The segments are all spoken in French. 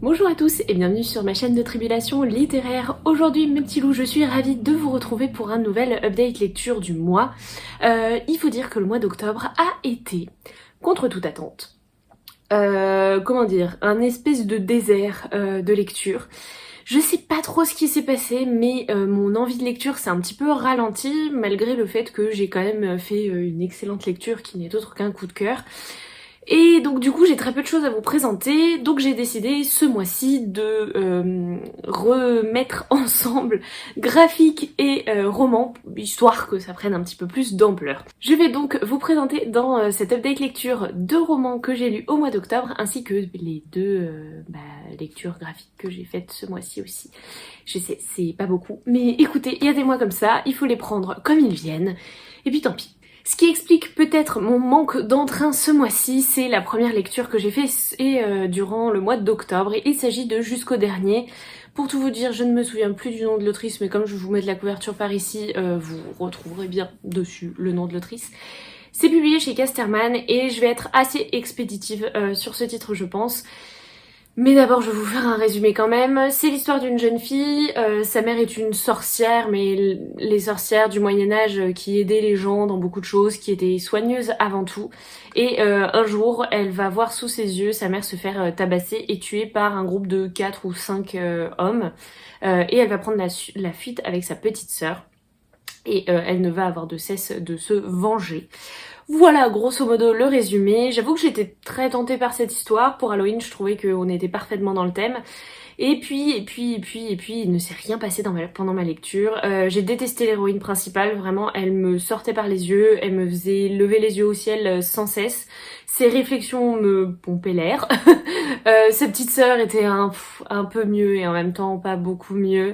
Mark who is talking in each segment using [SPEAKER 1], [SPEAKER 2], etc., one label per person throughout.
[SPEAKER 1] Bonjour à tous et bienvenue sur ma chaîne de tribulation littéraire. Aujourd'hui mes petits loups, je suis ravie de vous retrouver pour un nouvel update lecture du mois. Il faut dire que le mois d'octobre a été, contre toute attente, un espèce de désert de lecture. Je sais pas trop ce qui s'est passé, mais mon envie de lecture s'est un petit peu ralentie, malgré le fait que j'ai quand même fait une excellente lecture qui n'est autre qu'un coup de cœur. Et donc du coup j'ai très peu de choses à vous présenter, donc j'ai décidé ce mois-ci de remettre ensemble graphique et roman, histoire que ça prenne un petit peu plus d'ampleur. Je vais donc vous présenter dans cette update lecture deux romans que j'ai lus au mois d'octobre, ainsi que les deux lectures graphiques que j'ai faites ce mois-ci aussi. Je sais, c'est pas beaucoup, mais écoutez, il y a des mois comme ça, il faut les prendre comme ils viennent, et puis tant pis. Ce qui explique peut-être mon manque d'entrain ce mois-ci, c'est la première lecture que j'ai faite durant le mois d'octobre. Et il s'agit de Jusqu'au dernier. Pour tout vous dire, je ne me souviens plus du nom de l'autrice, mais comme je vous mets de la couverture par ici, vous retrouverez bien dessus le nom de l'autrice. C'est publié chez Casterman et je vais être assez expéditive sur ce titre, je pense. Mais d'abord, je vais vous faire un résumé quand même. C'est l'histoire d'une jeune fille, sa mère est une sorcière, mais les sorcières du Moyen-Âge qui aidaient les gens dans beaucoup de choses, qui étaient soigneuses avant tout. Et un jour, elle va voir sous ses yeux sa mère se faire tabasser et tuer par un groupe de 4 ou 5 hommes. Et elle va prendre la fuite avec sa petite sœur. Et elle ne va avoir de cesse de se venger. Voilà, grosso modo, le résumé. J'avoue que j'étais très tentée par cette histoire. Pour Halloween, je trouvais qu'on était parfaitement dans le thème. Et puis, il ne s'est rien passé pendant ma lecture. J'ai détesté l'héroïne principale, vraiment, elle me sortait par les yeux, elle me faisait lever les yeux au ciel sans cesse. Ses réflexions me pompaient l'air. Sa petite sœur était un peu mieux et en même temps pas beaucoup mieux.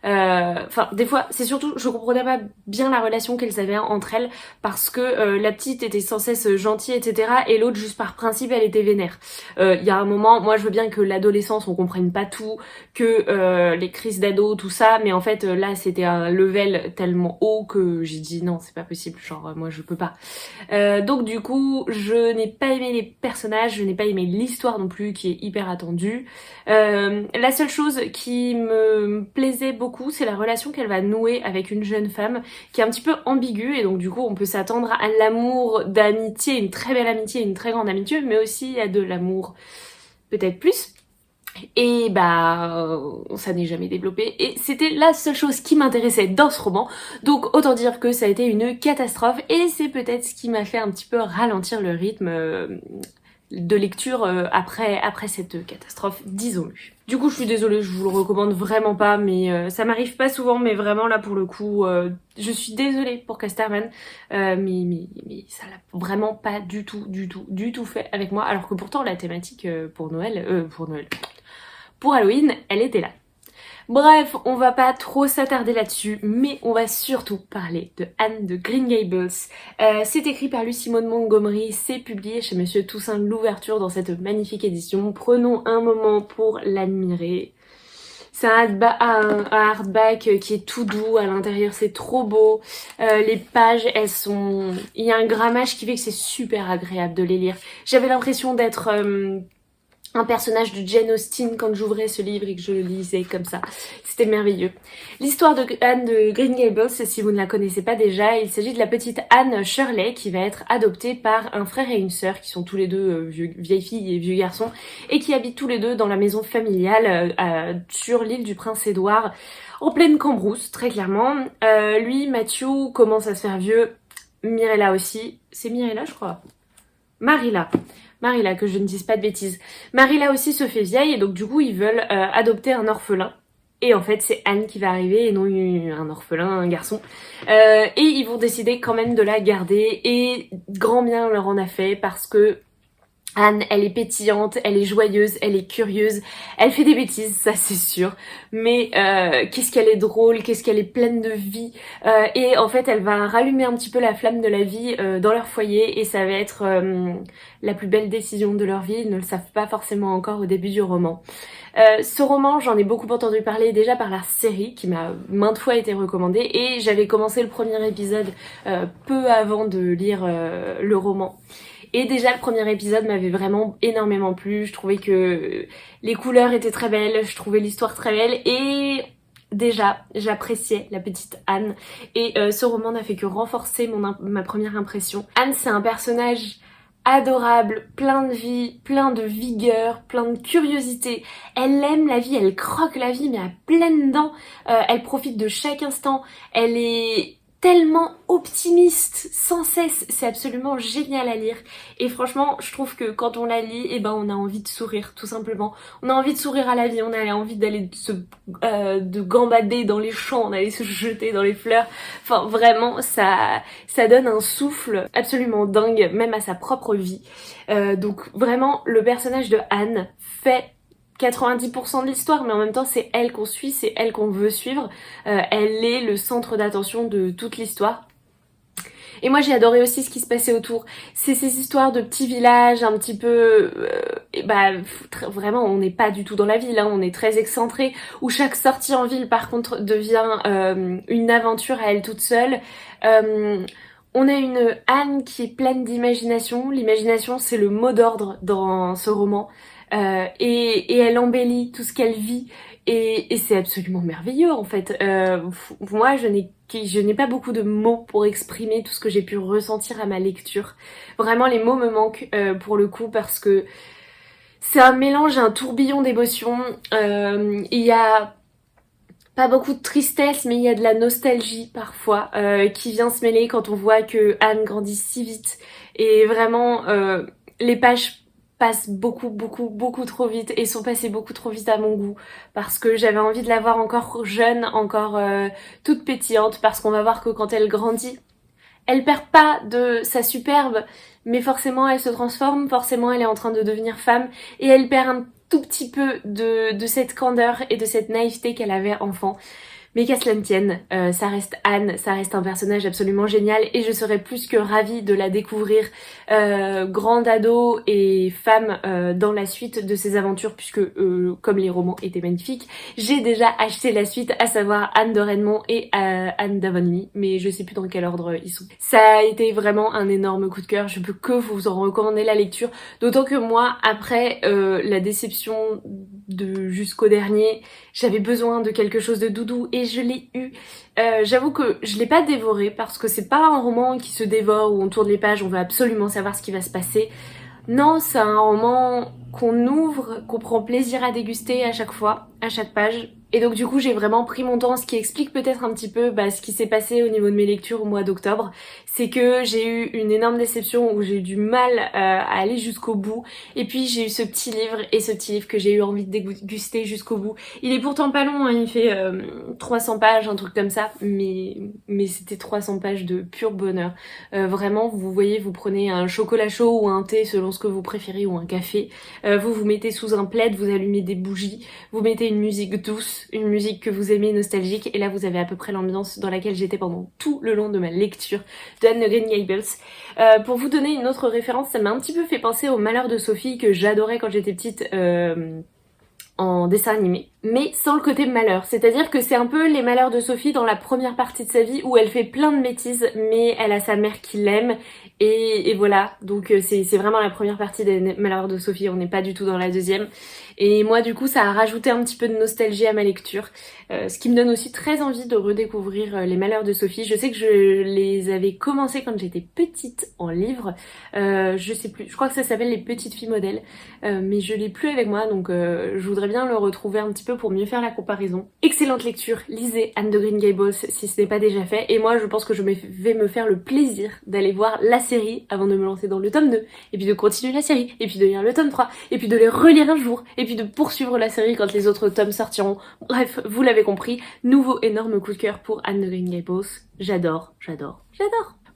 [SPEAKER 1] Enfin, des fois, c'est surtout, je comprenais pas bien la relation qu'elles avaient entre elles, parce que la petite était sans cesse gentille, etc. et l'autre, juste par principe, elle était vénère. Il y a un moment, moi je veux bien que l'adolescence, on comprenne pas tout, que les crises d'ado, tout ça, mais en fait, là, c'était un level tellement haut que j'ai dit non, c'est pas possible, genre, moi je peux pas. Donc du coup, je n'ai pas aimé les personnages, je n'ai pas aimé l'histoire non plus, qui est hyper attendue. La seule chose qui me plaisait beaucoup, c'est la relation qu'elle va nouer avec une jeune femme qui est un petit peu ambiguë, et donc du coup on peut s'attendre à l'amour d'amitié, une très belle amitié, une très grande amitié, mais aussi à de l'amour peut-être plus. Et ça n'est jamais développé, et c'était la seule chose qui m'intéressait dans ce roman, donc autant dire que ça a été une catastrophe, et c'est peut-être ce qui m'a fait un petit peu ralentir le rythme de lecture après cette catastrophe, disons-le. Du coup, je suis désolée, je vous le recommande vraiment pas, mais ça m'arrive pas souvent, mais vraiment là pour le coup, je suis désolée pour Casterman, mais ça l'a vraiment pas du tout fait avec moi, alors que pourtant la thématique pour Halloween, elle était là. Bref, on va pas trop s'attarder là-dessus, mais on va surtout parler de Anne de Green Gables. C'est écrit par Lucy Maud Montgomery, c'est publié chez Monsieur Toussaint Louverture dans cette magnifique édition. Prenons un moment pour l'admirer. C'est un hardback qui est tout doux, à l'intérieur c'est trop beau. Les pages, il y a un grammage qui fait que c'est super agréable de les lire. J'avais l'impression d'être un personnage de Jane Austen quand j'ouvrais ce livre et que je le lisais comme ça. C'était merveilleux. L'histoire de Anne de Green Gables, si vous ne la connaissez pas déjà, il s'agit de la petite Anne Shirley qui va être adoptée par un frère et une sœur qui sont tous les deux vieilles filles et vieux garçons, et qui habitent tous les deux dans la maison familiale sur l'île du Prince-Édouard, en pleine Cambrousse, très clairement. Lui, Matthew, commence à se faire vieux. Mirella aussi. C'est Mirella, je crois. Marilla, que je ne dise pas de bêtises. Marilla aussi se fait vieille, et donc du coup ils veulent adopter un orphelin. Et en fait c'est Anne qui va arriver et non un orphelin, un garçon. Et ils vont décider quand même de la garder, et grand bien leur en a fait, parce que Anne, elle est pétillante, elle est joyeuse, elle est curieuse, elle fait des bêtises, ça c'est sûr, mais qu'est-ce qu'elle est drôle, qu'est-ce qu'elle est pleine de vie, et en fait elle va rallumer un petit peu la flamme de la vie dans leur foyer, et ça va être la plus belle décision de leur vie. Ils ne le savent pas forcément encore au début du roman. Ce roman, j'en ai beaucoup entendu parler déjà par la série qui m'a maintes fois été recommandée, et j'avais commencé le premier épisode peu avant de lire le roman. Et déjà le premier épisode m'avait vraiment énormément plu, je trouvais que les couleurs étaient très belles, je trouvais l'histoire très belle et déjà j'appréciais la petite Anne et ce roman n'a fait que renforcer ma première impression. Anne c'est un personnage adorable, plein de vie, plein de vigueur, plein de curiosité. Elle aime la vie, elle croque la vie mais à pleines dents. Elle profite de chaque instant. Elle est tellement optimiste sans cesse, c'est absolument génial à lire et franchement je trouve que quand on la lit on a envie de sourire tout simplement, on a envie de sourire à la vie, on a envie d'aller de gambader dans les champs, d'aller se jeter dans les fleurs, enfin vraiment ça donne un souffle absolument dingue même à sa propre vie. Donc vraiment le personnage de Anne fait 90% de l'histoire, mais en même temps c'est elle qu'on suit, c'est elle qu'on veut suivre. Elle est le centre d'attention de toute l'histoire. Et moi j'ai adoré aussi ce qui se passait autour. C'est ces histoires de petits villages un petit peu... vraiment on n'est pas du tout dans la ville, hein, on est très excentré, où chaque sortie en ville par contre devient une aventure à elle toute seule. On a une Anne qui est pleine d'imagination. L'imagination c'est le mot d'ordre dans ce roman. Et elle embellit tout ce qu'elle vit et c'est absolument merveilleux en fait. Moi je n'ai pas beaucoup de mots pour exprimer tout ce que j'ai pu ressentir à ma lecture. Vraiment les mots me manquent pour le coup parce que c'est un mélange, un tourbillon d'émotions. Il y a pas beaucoup de tristesse mais il y a de la nostalgie parfois qui vient se mêler quand on voit que Anne grandit si vite et vraiment les pages passent beaucoup trop vite et sont passées beaucoup trop vite à mon goût parce que j'avais envie de la voir encore jeune, encore toute pétillante parce qu'on va voir que quand elle grandit, elle perd pas de sa superbe mais forcément elle se transforme, forcément elle est en train de devenir femme et elle perd un tout petit peu de cette candeur et de cette naïveté qu'elle avait enfant. Mais qu'à cela ne tienne, ça reste Anne, ça reste un personnage absolument génial et je serais plus que ravie de la découvrir grande ado et femme dans la suite de ses aventures puisque comme les romans étaient magnifiques, j'ai déjà acheté la suite, à savoir Anne de Redmond et Anne d'Avonlea, mais je sais plus dans quel ordre ils sont. Ça a été vraiment un énorme coup de cœur, je peux que vous en recommander la lecture, d'autant que moi, après la déception de jusqu'au dernier, j'avais besoin de quelque chose de doudou et je l'ai eu. J'avoue que je l'ai pas dévoré parce que c'est pas un roman qui se dévore où on tourne les pages, on veut absolument savoir ce qui va se passer. Non, c'est un roman qu'on ouvre, qu'on prend plaisir à déguster à chaque fois, à chaque page. Et donc du coup j'ai vraiment pris mon temps, ce qui explique peut-être un petit peu ce qui s'est passé au niveau de mes lectures au mois d'octobre. C'est que j'ai eu une énorme déception où j'ai eu du mal à aller jusqu'au bout. Et puis j'ai eu ce petit livre et ce petit livre que j'ai eu envie de déguster jusqu'au bout. Il est pourtant pas long, hein, il fait 300 pages, un truc comme ça. Mais c'était 300 pages de pur bonheur. Vraiment, vous voyez, vous prenez un chocolat chaud ou un thé selon ce que vous préférez ou un café. Vous mettez sous un plaid, vous allumez des bougies, vous mettez une musique douce, une musique que vous aimez, nostalgique, et là vous avez à peu près l'ambiance dans laquelle j'étais pendant tout le long de ma lecture de Anne de Green Gables. Pour vous donner une autre référence, ça m'a un petit peu fait penser au Malheur de Sophie que j'adorais quand j'étais petite en dessin animé, mais sans le côté malheur. C'est-à-dire que c'est un peu les malheurs de Sophie dans la première partie de sa vie où elle fait plein de bêtises, mais elle a sa mère qui l'aime, et voilà. Donc c'est vraiment la première partie des malheurs de Sophie, on n'est pas du tout dans la deuxième. Et moi du coup ça a rajouté un petit peu de nostalgie à ma lecture, ce qui me donne aussi très envie de redécouvrir les malheurs de Sophie. Je sais que je les avais commencés quand j'étais petite en livre, je sais plus, je crois que ça s'appelle Les Petites Filles Modèles, mais je l'ai plus avec moi donc je voudrais bien le retrouver un petit peu pour mieux faire la comparaison. Excellente lecture, lisez Anne de Green Gables si ce n'est pas déjà fait, et moi je pense que je vais me faire le plaisir d'aller voir la série avant de me lancer dans le tome 2, et puis de continuer la série, et puis de lire le tome 3, et puis de les relire un jour, et puis de poursuivre la série quand les autres tomes sortiront. Bref, vous l'avez compris, nouveau énorme coup de cœur pour Anne de Green Gables. J'adore.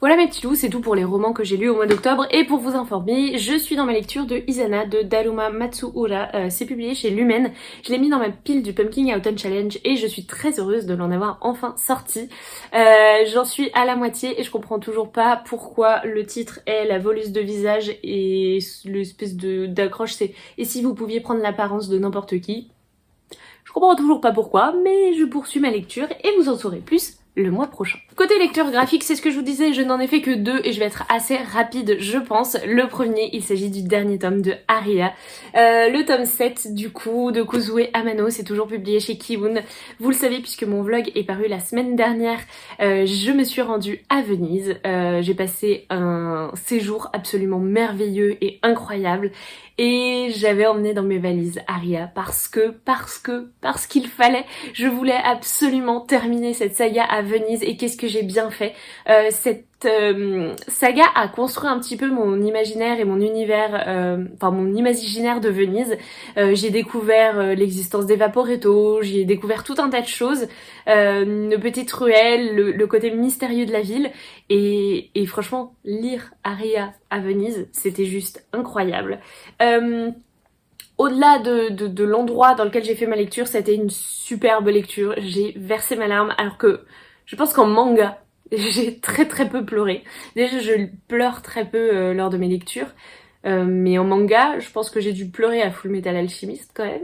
[SPEAKER 1] Voilà mes petits loups, c'est tout pour les romans que j'ai lus au mois d'octobre, et pour vous informer, je suis dans ma lecture de Izana de Daruma Matsuura, c'est publié chez Lumen. Je l'ai mis dans ma pile du Pumpkin Autumn Challenge et je suis très heureuse de l'en avoir enfin sorti. J'en suis à la moitié et je comprends toujours pas pourquoi le titre est la voleuse de visage et l'espèce d'accroche c'est « Et si vous pouviez prendre l'apparence de n'importe qui ?» Je comprends toujours pas pourquoi, mais je poursuis ma lecture et vous en saurez plus le mois prochain. Côté lecture graphique, c'est ce que je vous disais, je n'en ai fait que 2 et je vais être assez rapide je pense. Le premier, il s'agit du dernier tome de Aria, le tome 7 du coup de Kozue Amano, c'est toujours publié chez Kiun. Vous le savez puisque mon vlog est paru la semaine dernière, je me suis rendue à Venise, j'ai passé un séjour absolument merveilleux et incroyable et j'avais emmené dans mes valises Aria parce qu'il fallait, je voulais absolument terminer cette saga à Venise et qu'est-ce que j'ai bien fait. Cette saga a construit un petit peu mon imaginaire et mon univers, enfin mon imaginaire de Venise. J'ai découvert l'existence des Vaporetto, j'y ai découvert tout un tas de choses, une petite ruelle, le côté mystérieux de la ville et franchement lire Aria à Venise c'était juste incroyable. Au-delà de l'endroit dans lequel j'ai fait ma lecture, c'était une superbe lecture, j'ai versé ma larme alors que je pense qu'en manga, j'ai très peu pleuré. Déjà je pleure très peu lors de mes lectures, mais en manga, je pense que j'ai dû pleurer à Fullmetal Alchemist quand même.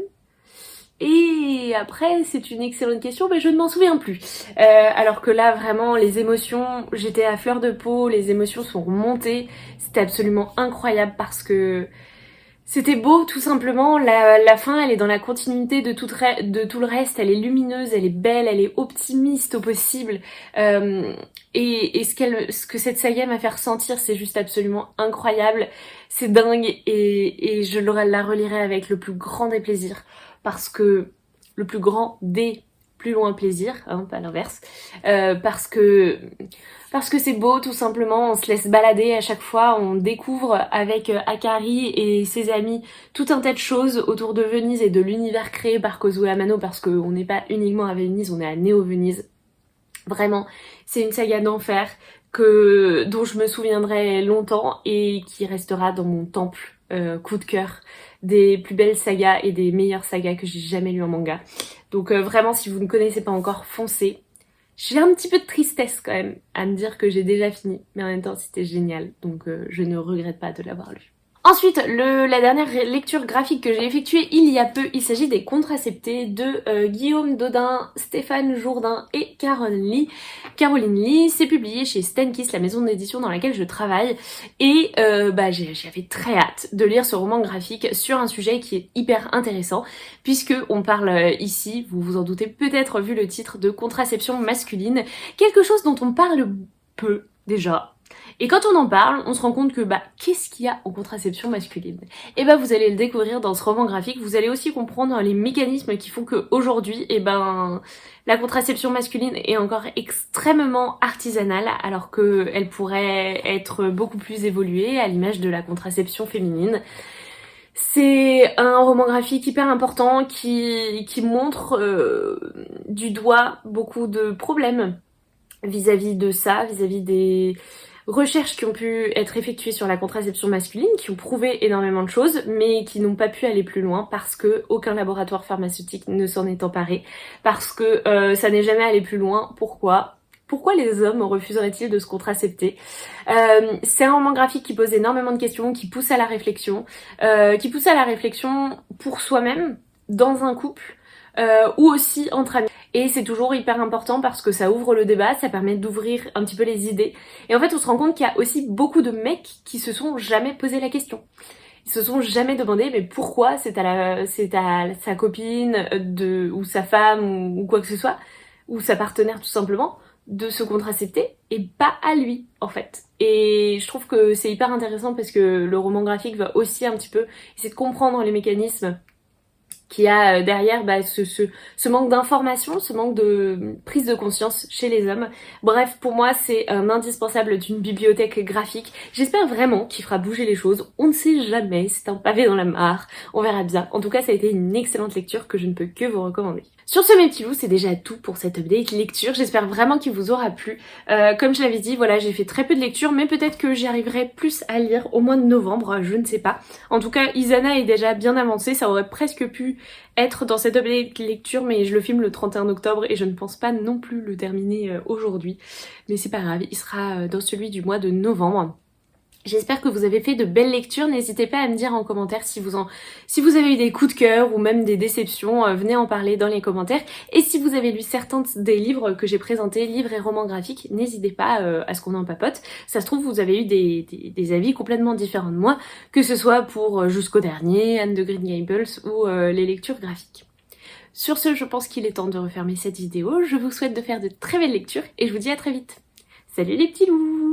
[SPEAKER 1] Et après, c'est une excellente question, mais je ne m'en souviens plus. Alors que là, vraiment, les émotions, j'étais à fleur de peau, les émotions sont remontées, c'était absolument incroyable parce que c'était beau tout simplement, la fin elle est dans la continuité de tout le reste, elle est lumineuse, elle est belle, elle est optimiste au possible et ce que cette saga m'a fait ressentir c'est juste absolument incroyable, c'est dingue et je la relirai avec le plus grand des plaisirs parce que le plus grand des plus loin plaisir, hein, pas l'inverse, parce que c'est beau tout simplement, on se laisse balader à chaque fois, on découvre avec Akari et ses amis tout un tas de choses autour de Venise et de l'univers créé par Kozue Amano parce qu'on n'est pas uniquement à Venise, on est à Néo-Venise. Vraiment, c'est une saga d'enfer dont je me souviendrai longtemps et qui restera dans mon temple coup de cœur des plus belles sagas et des meilleures sagas que j'ai jamais lues en manga. Donc vraiment, si vous ne connaissez pas encore, foncez. J'ai un petit peu de tristesse quand même à me dire que j'ai déjà fini, mais en même temps c'était génial, donc je ne regrette pas de l'avoir lu. Ensuite, la dernière lecture graphique que j'ai effectuée il y a peu, il s'agit des Contraceptés de Guillaume Dodin, Stéphane Jourdain et Caroline Lee. C'est publié chez Stenkiss, la maison d'édition dans laquelle je travaille. Et j'avais très hâte de lire ce roman graphique sur un sujet qui est hyper intéressant, puisque on parle ici, vous vous en doutez peut-être vu le titre, de contraception masculine, quelque chose dont on parle peu déjà. Et quand on en parle, on se rend compte que qu'est-ce qu'il y a en contraception masculine? Et vous allez le découvrir dans ce roman graphique, vous allez aussi comprendre les mécanismes qui font qu'aujourd'hui, la contraception masculine est encore extrêmement artisanale, alors qu'elle pourrait être beaucoup plus évoluée à l'image de la contraception féminine. C'est un roman graphique hyper important qui montre du doigt beaucoup de problèmes vis-à-vis de ça, vis-à-vis des recherches qui ont pu être effectuées sur la contraception masculine, qui ont prouvé énormément de choses, mais qui n'ont pas pu aller plus loin parce que aucun laboratoire pharmaceutique ne s'en est emparé, parce que ça n'est jamais allé plus loin. Pourquoi les hommes refuseraient-ils de se contracepter? C'est un roman graphique qui pose énormément de questions, qui pousse à la réflexion pour soi-même, dans un couple, ou aussi entre amis. Et c'est toujours hyper important parce que ça ouvre le débat, ça permet d'ouvrir un petit peu les idées. Et en fait, on se rend compte qu'il y a aussi beaucoup de mecs qui se sont jamais posé la question. Ils se sont jamais demandé mais pourquoi c'est à sa copine ou sa femme ou quoi que ce soit, ou sa partenaire tout simplement, de se contracepter et pas à lui en fait. Et je trouve que c'est hyper intéressant parce que le roman graphique va aussi un petit peu essayer de comprendre les mécanismes qu'il y a derrière ce manque d'information, ce manque de prise de conscience chez les hommes. Bref, pour moi, c'est un indispensable d'une bibliothèque graphique. J'espère vraiment qu'il fera bouger les choses. On ne sait jamais, c'est un pavé dans la mare. On verra bien. En tout cas, ça a été une excellente lecture que je ne peux que vous recommander. Sur ce, mes petits loups, c'est déjà tout pour cette update lecture. J'espère vraiment qu'il vous aura plu. Comme je l'avais dit, voilà, j'ai fait très peu de lecture, mais peut-être que j'y arriverai plus à lire au mois de novembre, je ne sais pas. En tout cas, Izana est déjà bien avancé, ça aurait presque pu être dans cette update lecture, mais je le filme le 31 octobre et je ne pense pas non plus le terminer aujourd'hui. Mais c'est pas grave, il sera dans celui du mois de novembre. J'espère que vous avez fait de belles lectures, n'hésitez pas à me dire en commentaire si vous avez eu des coups de cœur ou même des déceptions, venez en parler dans les commentaires. Et si vous avez lu certains des livres que j'ai présentés, livres et romans graphiques, n'hésitez pas à ce qu'on en papote. Ça se trouve, vous avez eu des avis complètement différents de moi, que ce soit pour Jusqu'au dernier, Anne de Green Gables ou les lectures graphiques. Sur ce, je pense qu'il est temps de refermer cette vidéo. Je vous souhaite de faire de très belles lectures et je vous dis à très vite. Salut les petits loups!